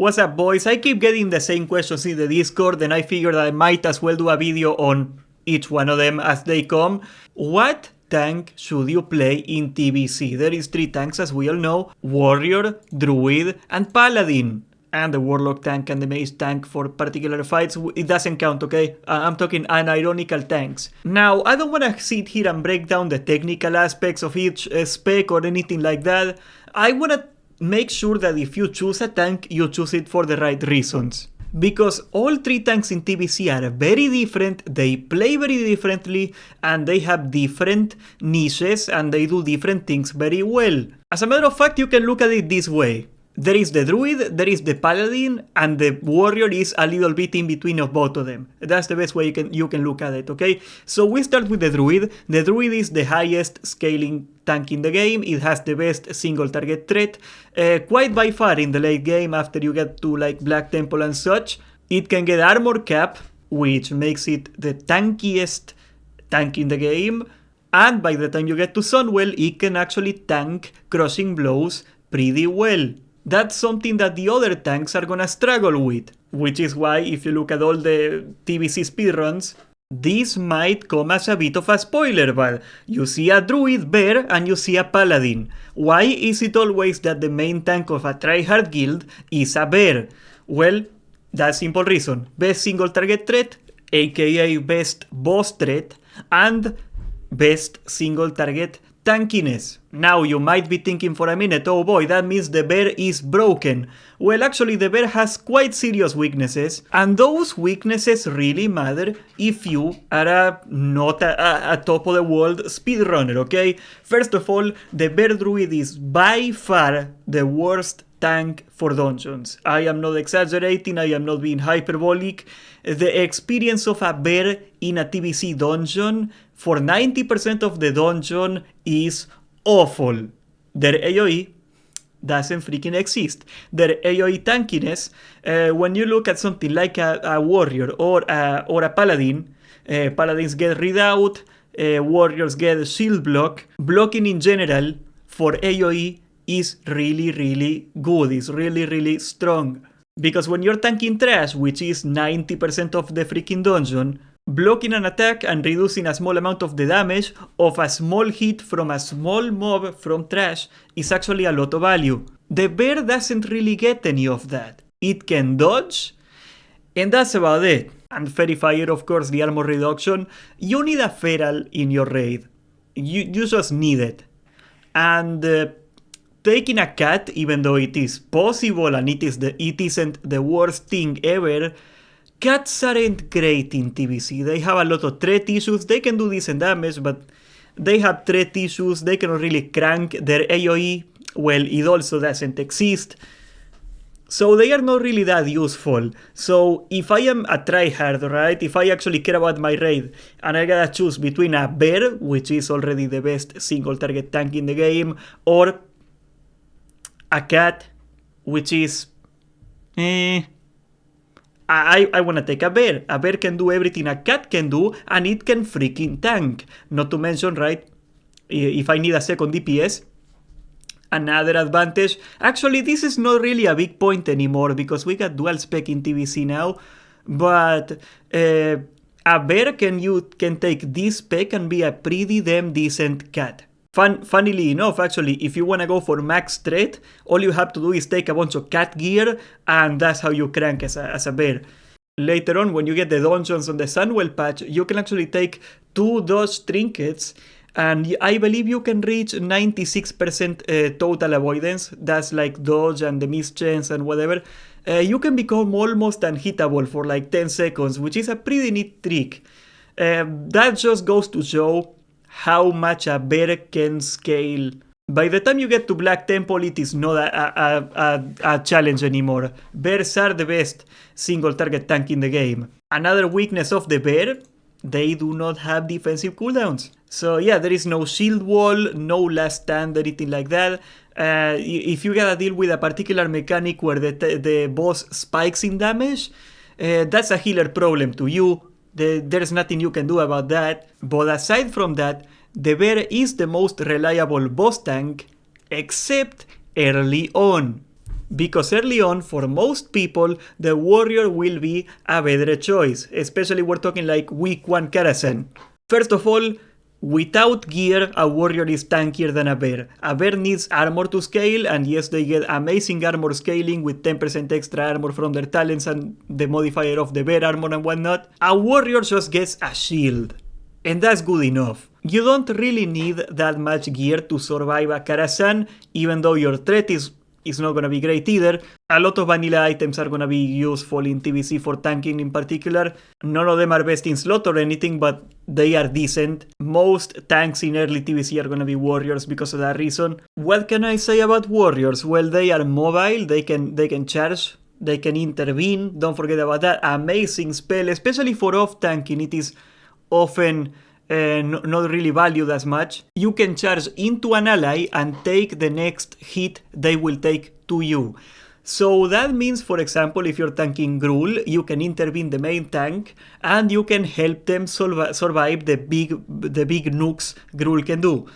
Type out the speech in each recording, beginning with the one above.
What's up, boys? I keep getting the same questions in the Discord, and I figured I might as well do a video on each one of them as they come. What tank should you play in TBC? There is 3 tanks, as we all know: Warrior, Druid, and Paladin. And the Warlock tank and the Mage tank for particular fights, it doesn't count, okay? I'm talking unironical tanks. Now, I don't want to sit here and break down the technical aspects of each spec or anything like that. I want to make sure that if you choose a tank, you choose it for the right reasons. Because all 3 tanks in TBC are very different, they play very differently, and they have different niches, and they do different things very well. As a matter of fact, you can look at it this way. There is the Druid, there is the Paladin, and the Warrior is a little bit in between of both of them. That's the best way you can look at it, okay? So we start with the Druid. The Druid is the highest scaling tank in the game. It has the best single target threat, quite by far in the late game after you get to like Black Temple and such. It can get armor cap, which makes it the tankiest tank in the game. And by the time you get to Sunwell, it can actually tank crushing blows pretty well. That's something that the other tanks are gonna struggle with, which is why if you look at all the TBC speedruns, this might come as a bit of a spoiler, but you see a Druid bear and you see a Paladin. Why is it always that the main tank of a tryhard guild is a bear? Well, that's simple reason. Best single target threat, aka best boss threat, and best single target tankiness. Now you might be thinking for a minute, oh boy, that means the bear is broken. Well, actually the bear has quite serious weaknesses, and those weaknesses really matter if you are not a top of the world speedrunner, okay? First of all, the bear druid is by far the worst tank for dungeons. I am not exaggerating, I am not being hyperbolic. The experience of a bear in a TBC dungeon for 90% of the dungeon is awful. Their AOE doesn't freaking exist. Their AOE tankiness, when you look at something like a warrior or a paladin, paladins get redoubt, warriors get shield block. Blocking in general for AOE is really good, it's really strong. Because when you're tanking trash, which is 90% of the freaking dungeon, blocking an attack and reducing a small amount of the damage of a small hit from a small mob from trash is actually a lot of value. The bear doesn't really get any of that. It can dodge, and that's about it. And Fairy Fire, of course, the armor reduction. You need a feral in your raid. You just need it. And taking a cat, even though it is possible and it isn't the worst thing ever, cats aren't great in TBC. They have a lot of threat issues. They can do decent damage, but they have threat issues. They cannot really crank their AOE. Well, it also doesn't exist. So they are not really that useful. So if I am a tryhard, right? If I actually care about my raid and I gotta choose between a bear, which is already the best single target tank in the game, or a cat, which is I want to take a bear. A bear can do everything a cat can do, and it can freaking tank. Not to mention, right, if I need a second DPS, another advantage. Actually, this is not really a big point anymore because we got dual spec in TBC now. But a bear can take this spec and be a pretty damn decent cat. Funnily enough, actually, if you want to go for max threat, all you have to do is take a bunch of cat gear, and that's how you crank as a bear. Later on, when you get the dungeons on the Sunwell patch, you can actually take 2 dodge trinkets, and I believe you can reach 96% total avoidance. That's like dodge and the mischance and whatever. You can become almost unhittable for like 10 seconds, which is a pretty neat trick. That just goes to show how much a bear can scale. By the time you get to Black Temple, it is not a challenge anymore. Bears are the best single target tank in the game. Another weakness of the bear, they do not have defensive cooldowns. So yeah, there is no shield wall, no last stand, anything like that. If you gotta deal with a particular mechanic where the boss spikes in damage, that's a healer problem to you. There's nothing you can do about that. But aside from that, the bear is the most reliable boss tank, except early on. Because early on, for most people, the warrior will be a better choice. Especially we're talking like week 1 Karasen. First of all, without gear, a warrior is tankier than a bear. A bear needs armor to scale, and yes, they get amazing armor scaling with 10% extra armor from their talents and the modifier of the bear armor and whatnot. A warrior just gets a shield. And that's good enough. You don't really need that much gear to survive a Karasan, even though your threat is not gonna be great either. A lot of vanilla items are gonna be useful in TBC for tanking in particular. None of them are best in slot or anything, but they are decent. Most tanks in early TBC are gonna be warriors because of that reason. What can I say about warriors? Well, they are mobile, they can charge, they can intervene, don't forget about that. Amazing spell, especially for off tanking, it is often not really valued as much. You can charge into an ally and take the next hit they will take to you. So that means, for example, if you're tanking Gruul, you can intervene the main tank and you can help them survive the big nukes Gruul can do.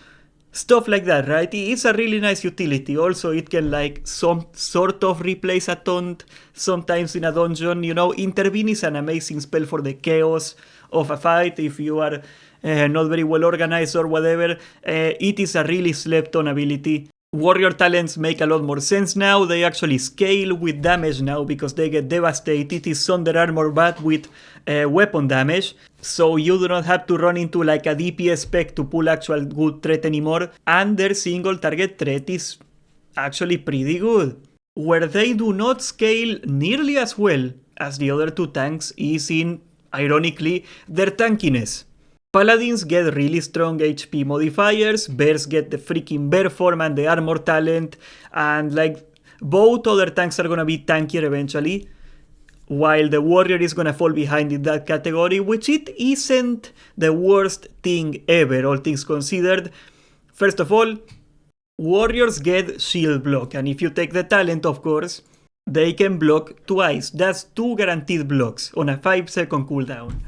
Stuff like that, right? It's a really nice utility. Also, it can like some sort of replace a taunt sometimes in a dungeon. You know, intervene is an amazing spell for the chaos of a fight. If you are not very well organized or whatever, it is a really slept on ability. Warrior talents make a lot more sense now. They actually scale with damage now because they get devastated. It is Thunder Armor but with weapon damage. So you do not have to run into like a DPS spec to pull actual good threat anymore. And their single target threat is actually pretty good. Where they do not scale nearly as well as the other two tanks is in, ironically, their tankiness. Paladins get really strong HP modifiers, bears get the freaking bear form and the armor talent, and like both other tanks are gonna be tankier eventually, while the warrior is gonna fall behind in that category, which it isn't the worst thing ever, all things considered. First of all, warriors get shield block, and if you take the talent, of course, they can block twice. That's 2 guaranteed blocks on a 5-second cooldown.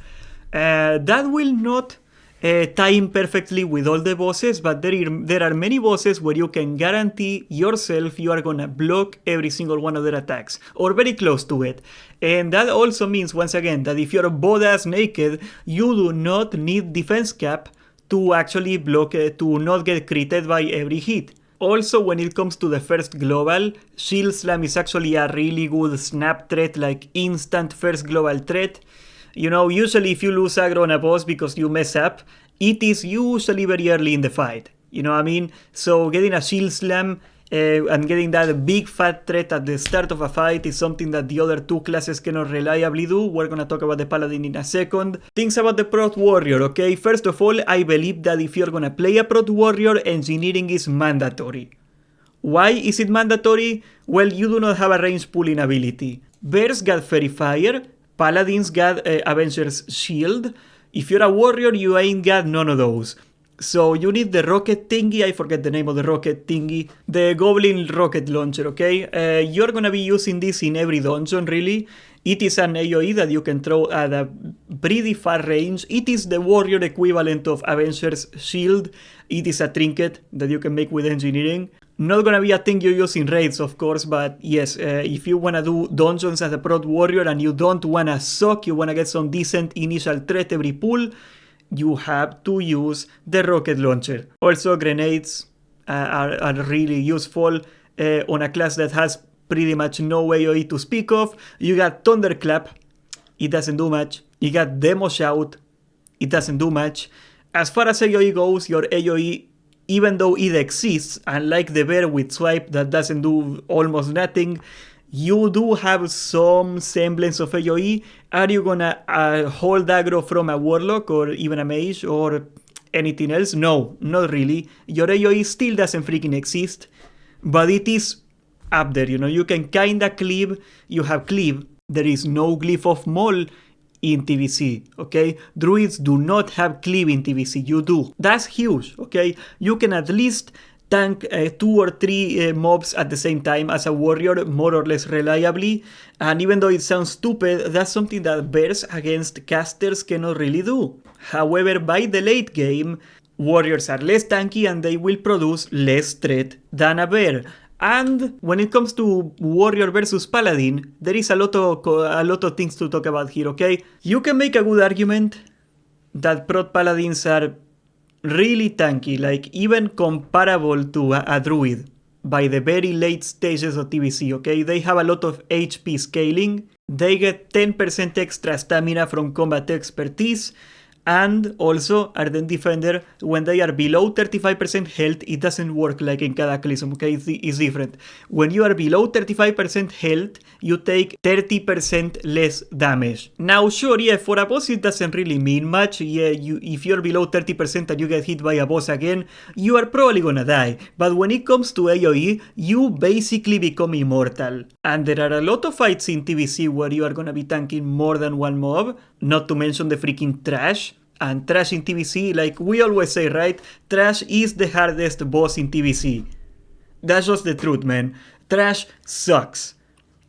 That will not time perfectly with all the bosses, but there are many bosses where you can guarantee yourself you are gonna block every single one of their attacks, or very close to it. And that also means, once again, that if you're bodass naked, you do not need defense cap to actually block, to not get critted by every hit. Also, when it comes to the first global, Shield Slam is actually a really good snap threat, like instant first global threat. You know, usually if you lose aggro on a boss because you mess up, it is usually very early in the fight. You know what I mean? So getting a Shield Slam and getting that big fat threat at the start of a fight is something that the other two classes cannot reliably do. We're gonna talk about the Paladin in a second. Things about the Prot Warrior, okay? First of all, I believe that if you're gonna play a Prot Warrior, engineering is mandatory. Why is it mandatory? Well, you do not have a range pulling ability. Bears got Fairy Fire, Paladins got Avenger's Shield. If you're a warrior, you ain't got none of those. So you need the rocket thingy, I forget the name of the rocket thingy, the Goblin rocket launcher, okay? You're gonna be using this in every dungeon, really. It is an AOE that you can throw at a pretty far range. It is the warrior equivalent of Avenger's Shield. It is a trinket that you can make with engineering. Not gonna be a thing you use in raids, of course, but yes, if you wanna do dungeons as a Prot Warrior and you don't wanna suck, you wanna get some decent initial threat every pull, you have to use the rocket launcher. Also, grenades are really useful on a class that has pretty much no AOE to speak of. You got Thunderclap, it doesn't do much. You got Demo Shout, it doesn't do much. As far as AOE goes, your AOE, even though it exists, unlike the bear with Swipe that doesn't do almost nothing, you do have some semblance of AOE. Are you gonna hold aggro from a Warlock or even a Mage or anything else? No, not really. Your AOE still doesn't freaking exist, but it is up there, you know. You can kinda cleave, you have cleave. There is no glyph of Maul in TBC, okay? Druids do not have cleave in TBC, you do. That's huge, okay? You can at least tank 2 or 3 mobs at the same time as a warrior, more or less reliably. And even though it sounds stupid, that's something that bears against casters cannot really do. However, by the late game, warriors are less tanky and they will produce less threat than a bear. And when it comes to Warrior versus Paladin, there is a lot of things to talk about here, okay? You can make a good argument that Prot Paladins are really tanky, like even comparable to a Druid by the very late stages of TBC, okay? They have a lot of HP scaling, they get 10% extra stamina from combat expertise, and also Ardent Defender, when they are below 35% health, it doesn't work like in Cataclysm, okay? It's different. When you are below 35% health, you take 30% less damage. Now, sure, yeah, for a boss it doesn't really mean much. Yeah, if you're below 30% and you get hit by a boss again, you are probably gonna die. But when it comes to AOE, you basically become immortal. And there are a lot of fights in TBC where you are gonna be tanking more than one mob, not to mention the freaking trash. And trash in TBC, like we always say, right? Trash is the hardest boss in TBC. That's just the truth, man. Trash sucks.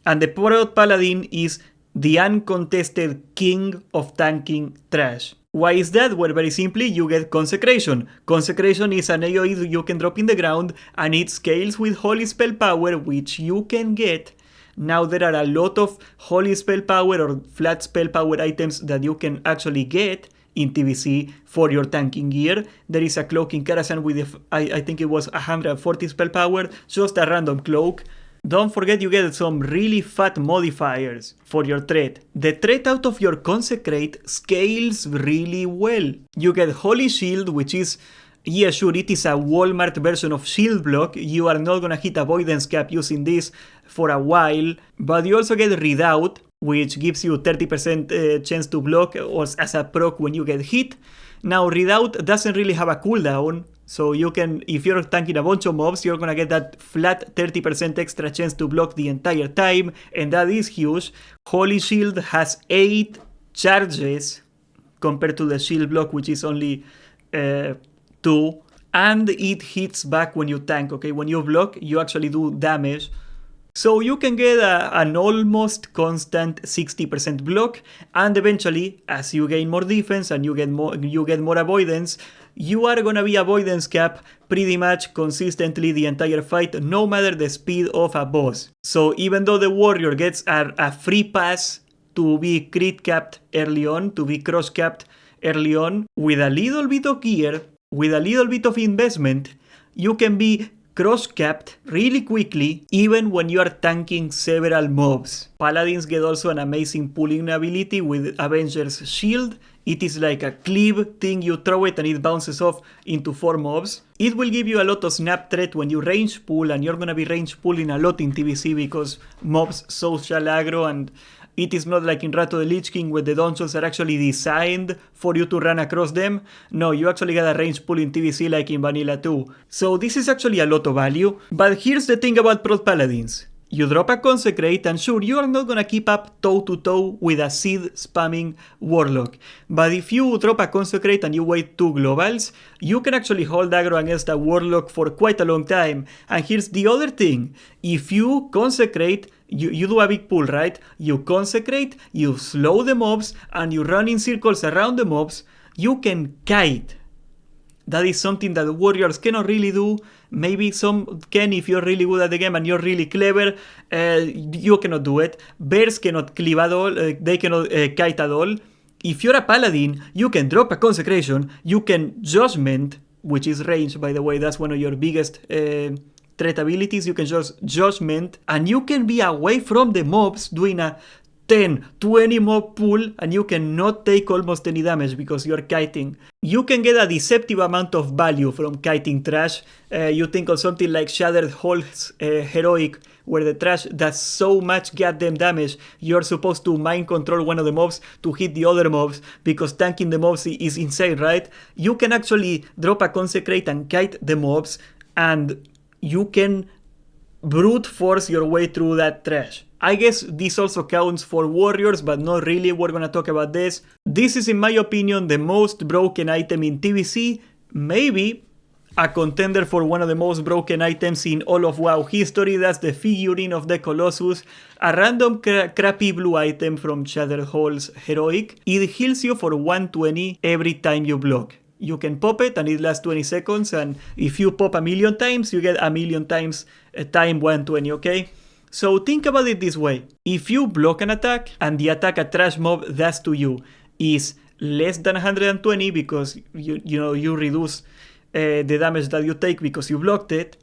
And the Prot Paladin is the uncontested king of tanking trash. Why is that? Well, very simply, you get Consecration. Consecration is an AoE you can drop in the ground, and it scales with Holy Spell Power, which you can get. Now there are a lot of Holy Spell Power or flat Spell Power items that you can actually get in TBC for your tanking gear. There is a cloak in Karazhan with, I think it was 140 spell power, just a random cloak. Don't forget you get some really fat modifiers for your threat. The threat out of your Consecrate scales really well. You get Holy Shield, which is, yeah, sure, it is a Walmart version of Shield Block. You are not gonna hit Avoidance Cap using this for a while, but you also get Redoubt, which gives you 30% chance to block or as a proc when you get hit. Now, Redoubt doesn't really have a cooldown, so you can, if you're tanking a bunch of mobs, you're gonna get that flat 30% extra chance to block the entire time, and that is huge. Holy Shield has 8 charges compared to the Shield Block, which is only 2, and it hits back when you tank, okay? When you block, you actually do damage. So you can get an almost constant 60% block, and eventually, as you gain more defense and you get more avoidance, you are gonna be avoidance cap pretty much consistently the entire fight, no matter the speed of a boss. So even though the warrior gets a free pass to be crit capped early on, to be cross capped early on, with a little bit of gear, with a little bit of investment, you can be cross-capped really quickly, even when you are tanking several mobs. Paladins get also an amazing pulling ability with Avenger's Shield. It is like a cleave thing, you throw it and it bounces off into 4 mobs. It will give you a lot of snap threat when you range pull, and you're gonna be range pulling a lot in TBC because mobs social aggro, and it is not like in Wrath of the Lich King where the dungeons are actually designed for you to run across them. No, you actually get a range pull in TBC like in Vanilla 2. So this is actually a lot of value. But here's the thing about Prot Paladins. You drop a Consecrate, and sure, you are not gonna keep up toe-to-toe with a seed spamming Warlock. But if you drop a Consecrate and you wait 2 globals, you can actually hold aggro against a Warlock for quite a long time. And here's the other thing. If you Consecrate, you do a big pull, right? You Consecrate, you slow the mobs, and you run in circles around the mobs, you can kite. That is something that warriors cannot really do. Maybe some can if you're really good at the game and you're really clever. You cannot do it. Bears cannot cleave at all. They cannot kite at all. If you're a paladin, you can drop a Consecration. You can Judgment, which is range, by the way. That's one of your biggest threat abilities. You can just Judgment, and you can be away from the mobs doing a 10, 20 mob pull, and you cannot take almost any damage because you're kiting. You can get a deceptive amount of value from kiting trash. You think of something like Shattered Halls Heroic, where the trash does so much goddamn damage, you're supposed to mind control one of the mobs to hit the other mobs, because tanking the mobs is insane, right? You can actually drop a Consecrate and kite the mobs, and you can brute force your way through that trash. I guess this also counts for warriors, but not really. We're gonna talk about this. This is, in my opinion, the most broken item in TBC. Maybe a contender for one of the most broken items in all of WoW history. That's the figurine of the Colossus. A random crappy blue item from Shattered Halls Heroic. It heals you for 120 every time you block. You can pop it and it lasts 20 seconds, and if you pop a million times, you get a million times time 120, okay? So think about it this way. If you block an attack and the attack a trash mob does to you is less than 120 because you reduce the damage that you take because you blocked it,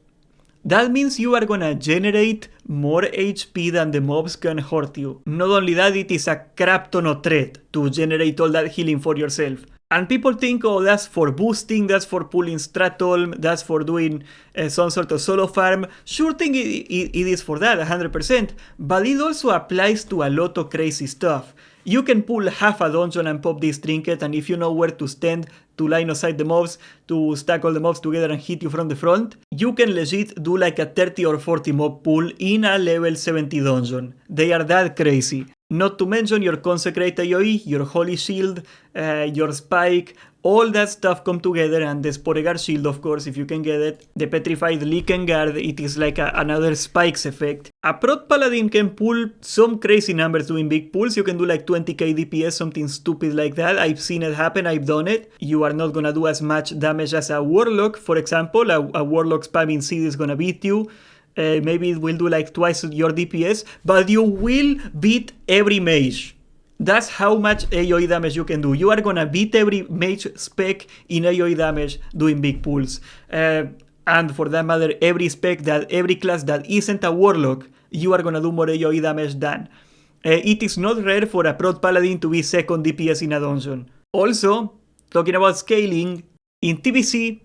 that means you are gonna generate more HP than the mobs can hurt you. Not only that, it is a crap ton of threat to generate all that healing for yourself. And people think, oh, that's for boosting, that's for pulling Stratolm, that's for doing some sort of solo farm. Sure thing it is for that, 100%, but it also applies to a lot of crazy stuff. You can pull half a dungeon and pop this trinket, and if you know where to stand to line of sight the mobs, to stack all the mobs together and hit you from the front, you can legit do like a 30 or 40 mob pull in a level 70 dungeon. They are that crazy. Not to mention your Consecrate AOE, your Holy Shield, your Spike, all that stuff come together, and the Sporeguard Shield, of course, if you can get it. The Petrified Lycan Guard, it is like another Spikes effect. A Prot Paladin can pull some crazy numbers doing big pulls. You can do like 20k DPS, something stupid like that. I've seen it happen, I've done it. You are not gonna do as much damage as a Warlock, for example. A Warlock spamming seed is gonna beat you. Maybe it will do like twice your DPS, but you will beat every mage. That's how much AoE damage you can do. You are gonna beat every mage spec in AoE damage doing big pulls. And for that matter, every class that isn't a warlock, you are gonna do more AoE damage than. It is not rare for a Prot Paladin to be second DPS in a dungeon. Also, talking about scaling, in TBC,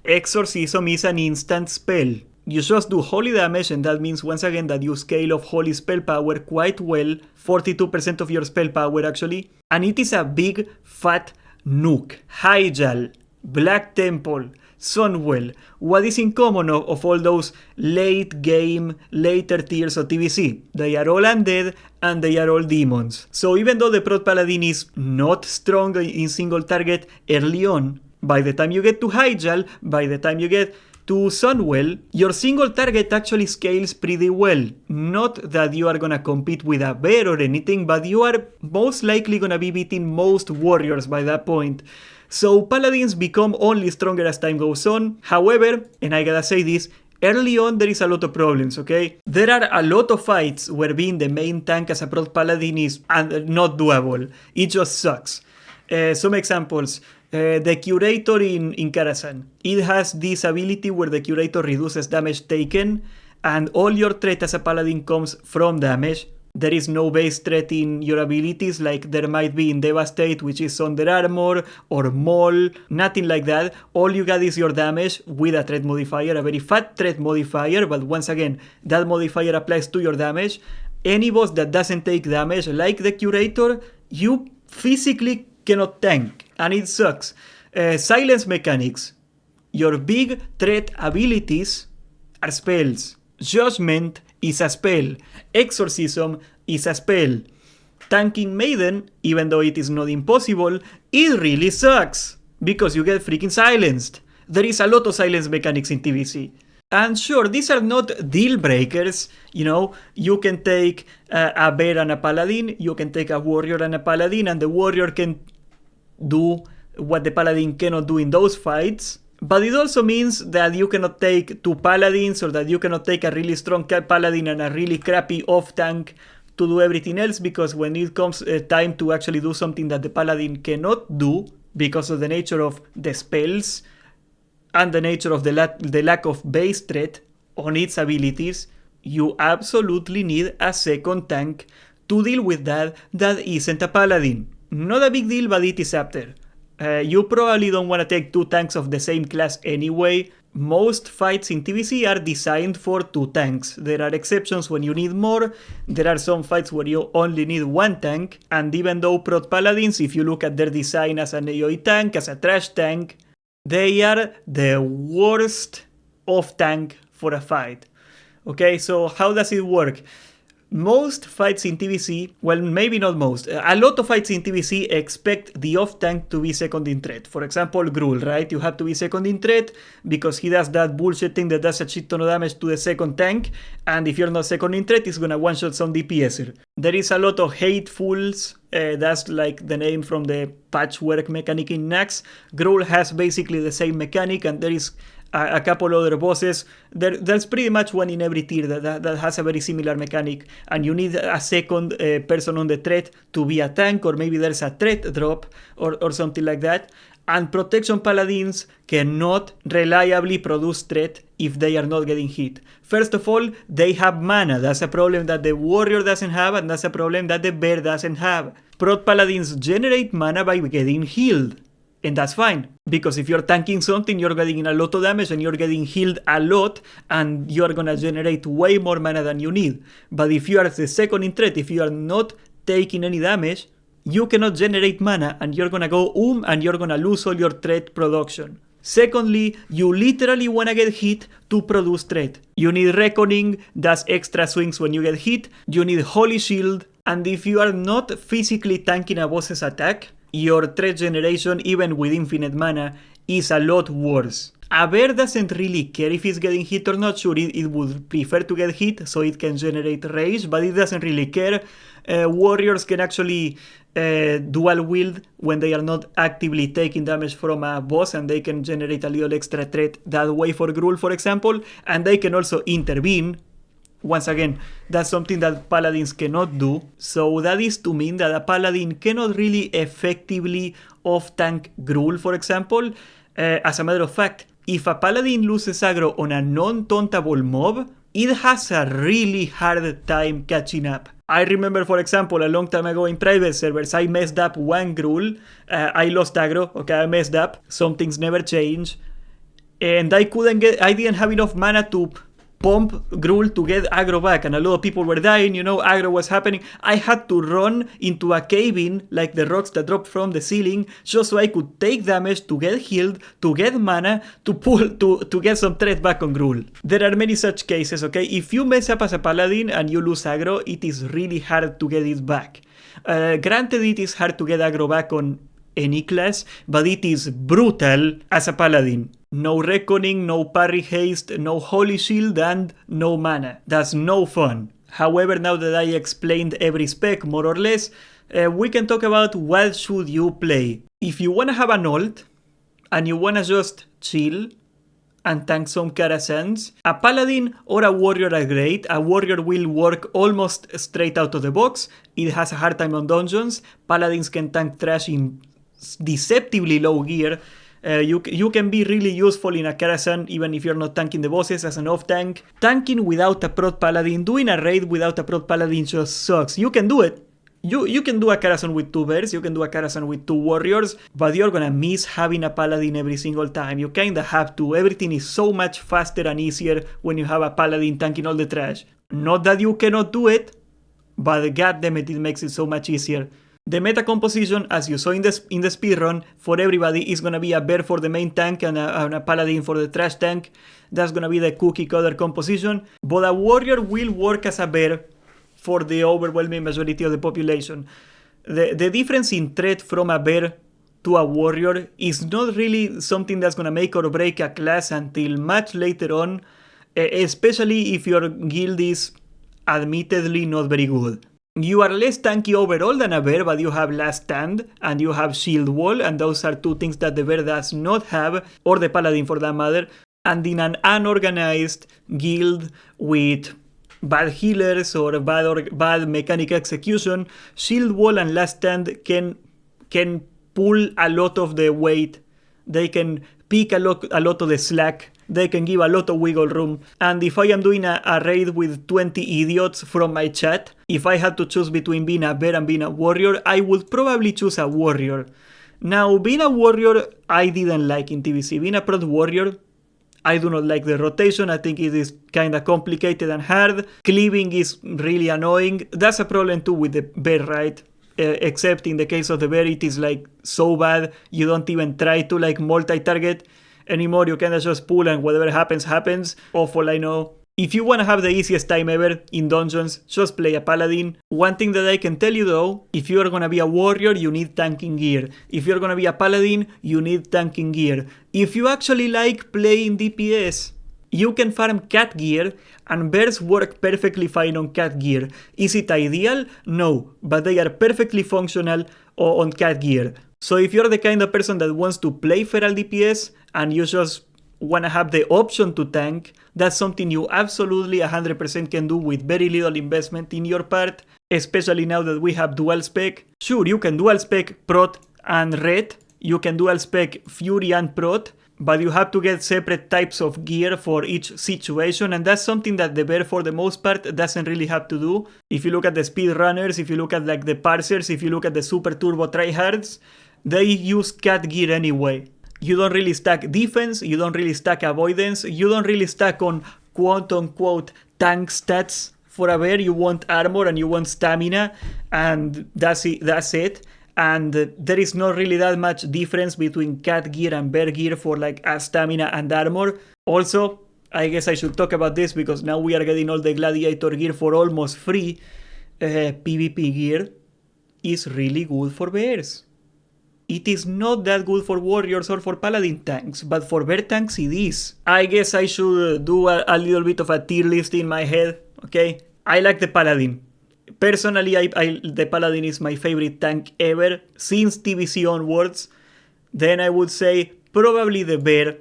Exorcism is an instant spell. You just do holy damage, and that means once again that you scale off holy spell power quite well, 42% of your spell power actually, and it is a big fat nuke. Hyjal, Black Temple, Sunwell. What is in common of all those late game, later tiers of TBC? They are all undead and they are all demons. So even though the Prot Paladin is not strong in single target early on, by the time you get to Hyjal, by the time you get to Sunwell, your single target actually scales pretty well. Not that you are gonna compete with a bear or anything, but you are most likely gonna be beating most warriors by that point. So Paladins become only stronger as time goes on. However, and I gotta say this, early on there is a lot of problems, okay? There are a lot of fights where being the main tank as a Prot Paladin is not doable. It just sucks. Some examples. The Curator in Karazhan. It has this ability where the Curator reduces damage taken, and all your threat as a Paladin comes from damage. There is no base threat in your abilities like there might be in Devastate, which is Under Armor, or Maul, nothing like that. All you got is your damage with a threat modifier, a very fat threat modifier, but once again, that modifier applies to your damage. Any boss that doesn't take damage, like the Curator, you physically cannot tank, and it sucks. Silence mechanics. Your big threat abilities are spells. Judgment is a spell. Exorcism is a spell. Tanking Maiden, even though it is not impossible, it really sucks, because you get freaking silenced. There is a lot of silence mechanics in TBC. And sure, these are not deal breakers, you know, you can take a bear and a paladin, you can take a warrior and a paladin, and the warrior can do what the paladin cannot do in those fights. But it also means that you cannot take two paladins, or that you cannot take a really strong paladin and a really crappy off-tank to do everything else, because when it comes time to actually do something that the paladin cannot do, because of the nature of the spells, and the nature of the lack of base threat on its abilities, you absolutely need a second tank to deal with that isn't a paladin. Not a big deal, but it is up there. You probably don't want to take two tanks of the same class anyway. Most fights in TBC are designed for two tanks. There are exceptions when you need more. There are some fights where you only need one tank. And even though Prot Paladins, if you look at their design as an AoE tank, as a trash tank, they are the worst off tank for a fight. Okay, so how does it work? Most fights in TBC, well, maybe not most, a lot of fights in TBC expect the off-tank to be second in threat. For example, Gruul, right? You have to be second in threat because he does that bullshit thing that does a shit ton of damage to the second tank, and if you're not second in threat, it's gonna one-shot some DPSer. There is a lot of hatefuls, that's like the name from the patchwork mechanic in Nax. Gruul has basically the same mechanic, and there is a couple other bosses. There's pretty much one in every tier that has a very similar mechanic, and you need a second person on the threat to be a tank, or maybe there's a threat drop or something like that. And protection paladins cannot reliably produce threat if they are not getting hit. First of all, they have mana. That's a problem that the warrior doesn't have, and that's a problem that the bear doesn't have. Prot paladins generate mana by getting healed. And that's fine, because if you're tanking something, you're getting a lot of damage and you're getting healed a lot, and you're gonna generate way more mana than you need. But if you are the second in threat, if you are not taking any damage, you cannot generate mana, and you're gonna go and you're gonna lose all your threat production. Secondly, you literally wanna get hit to produce threat. You need Reckoning, that's extra swings when you get hit. You need Holy Shield, and if you are not physically tanking a boss's attack, your threat generation, even with infinite mana, is a lot worse. A bear doesn't really care if it's getting hit or not. Sure, it would prefer to get hit so it can generate rage, but it doesn't really care. Warriors can actually dual wield when they are not actively taking damage from a boss, and they can generate a little extra threat that way for Gruul, for example, and they can also intervene. Once again, that's something that paladins cannot do, so that is to mean that a paladin cannot really effectively off-tank Gruul, for example. As a matter of fact, if a paladin loses aggro on a non-tauntable mob, it has a really hard time catching up. I remember, for example, a long time ago in private servers, I messed up one Gruul, I lost aggro, okay, I messed up, some things never change, and I didn't have enough mana to pump Gruul to get aggro back, and a lot of people were dying, aggro was happening. I had to run into a cave-in, like the rocks that drop from the ceiling, just so I could take damage to get healed, to get mana, to get some threat back on Gruul. There are many such cases, okay? If you mess up as a paladin and you lose aggro, it is really hard to get it back. Granted, it is hard to get aggro back on any class, but it is brutal as a paladin. No Reckoning, no parry haste, no Holy Shield, and no mana. That's no fun. However, now that I explained every spec more or less, we can talk about what should you play. If you wanna have an ult, and you wanna just chill and tank some Karasans, a paladin or a warrior are great. A warrior will work almost straight out of the box. It has a hard time on dungeons. Paladins can tank trash in deceptively low gear. You can be really useful in a Karasan even if you're not tanking the bosses as an off-tank. Tanking without a prot paladin, doing a raid without a prot paladin just sucks. You can do it. You can do a Karasan with 2 bears, you can do a Karasan with 2 warriors, but you're gonna miss having a paladin every single time. You kinda have to. Everything is so much faster and easier when you have a paladin tanking all the trash. Not that you cannot do it, but goddammit, it makes it so much easier. The meta composition, as you saw in the speedrun, for everybody is gonna be a bear for the main tank and a paladin for the trash tank. That's gonna be the cookie cutter composition. But a warrior will work as a bear for the overwhelming majority of the population. The difference in threat from a bear to a warrior is not really something that's gonna make or break a class until much later on, especially if your guild is admittedly not very good. You are less tanky overall than a bear, but you have last stand and you have shield wall, and those are 2 things that the bear does not have, or the paladin for that matter. And in an unorganized guild with bad healers or bad mechanic execution, shield wall and last stand can pull a lot of the weight. They can pick a lot of the slack. They can give a lot of wiggle room. And if I am doing a raid with 20 idiots from my chat, if I had to choose between being a bear and being a warrior, I would probably choose a warrior. Now, being a warrior, I didn't like in TBC. Being a prot warrior, I do not like the rotation. I think it is kinda complicated and hard. Cleaving is really annoying. That's a problem too with the bear, right? Except in the case of the bear, it is like so bad, you don't even try to like multi-target anymore. You kinda just pull and whatever happens, happens. Awful, I know. If you wanna have the easiest time ever in dungeons, just play a Paladin. One thing that I can tell you though, if you are gonna be a warrior, you need tanking gear. If you're gonna be a Paladin, you need tanking gear. If you actually like playing DPS, you can farm cat gear, and bears work perfectly fine on cat gear. Is it ideal? No, but they are perfectly functional on cat gear. So if you're the kind of person that wants to play feral DPS, and you just wanna have the option to tank, that's something you absolutely 100% can do with very little investment in your part, especially now that we have dual spec. Sure, you can dual spec prot and red, you can dual spec fury and prot, but you have to get separate types of gear for each situation, and that's something that the bear for the most part doesn't really have to do. If you look at the speedrunners, if you look at like the parsers, if you look at the super turbo tryhards, they use cat gear anyway. You don't really stack defense, you don't really stack avoidance, you don't really stack on quote-unquote tank stats for a bear. You want armor and you want stamina, and that's it. And there is not really that much difference between cat gear and bear gear for like stamina and armor. Also, I guess I should talk about this because now we are getting all the gladiator gear for almost free. PvP gear is really good for bears. It is not that good for warriors or for paladin tanks, but for bear tanks it is. I guess I should do a little bit of a tier list in my head, okay? I like the paladin. Personally, the paladin is my favorite tank ever since TBC onwards. Then I would say probably the bear.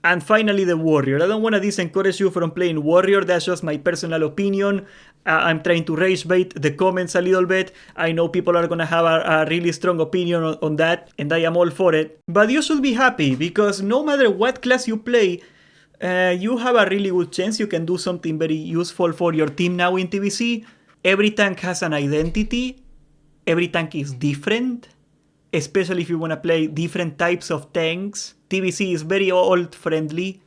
And finally the warrior. I don't want to discourage you from playing warrior, that's just my personal opinion. I'm trying to rage bait the comments a little bit. I know people are gonna have a really strong opinion on that, and I am all for it. But you should be happy, because no matter what class you play, you have a really good chance you can do something very useful for your team now in TBC. Every tank has an identity. Every tank is different, especially if you want to play different types of tanks. TBC is very old friendly.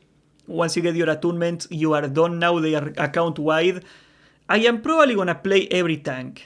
Once you get your attunements, you are done now. They are account wide. I am probably gonna play every tank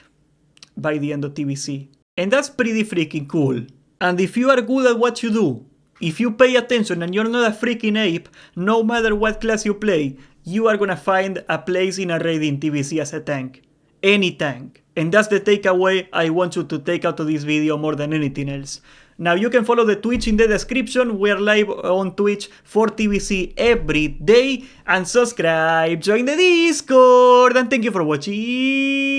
by the end of TBC. And that's pretty freaking cool. And if you are good at what you do, if you pay attention and you're not a freaking ape, no matter what class you play, you are gonna find a place in a raid in TBC as a tank. Any tank. And that's the takeaway I want you to take out of this video more than anything else. Now you can follow the Twitch in the description. We are live on Twitch for TBC every day. And subscribe, join the Discord, and thank you for watching.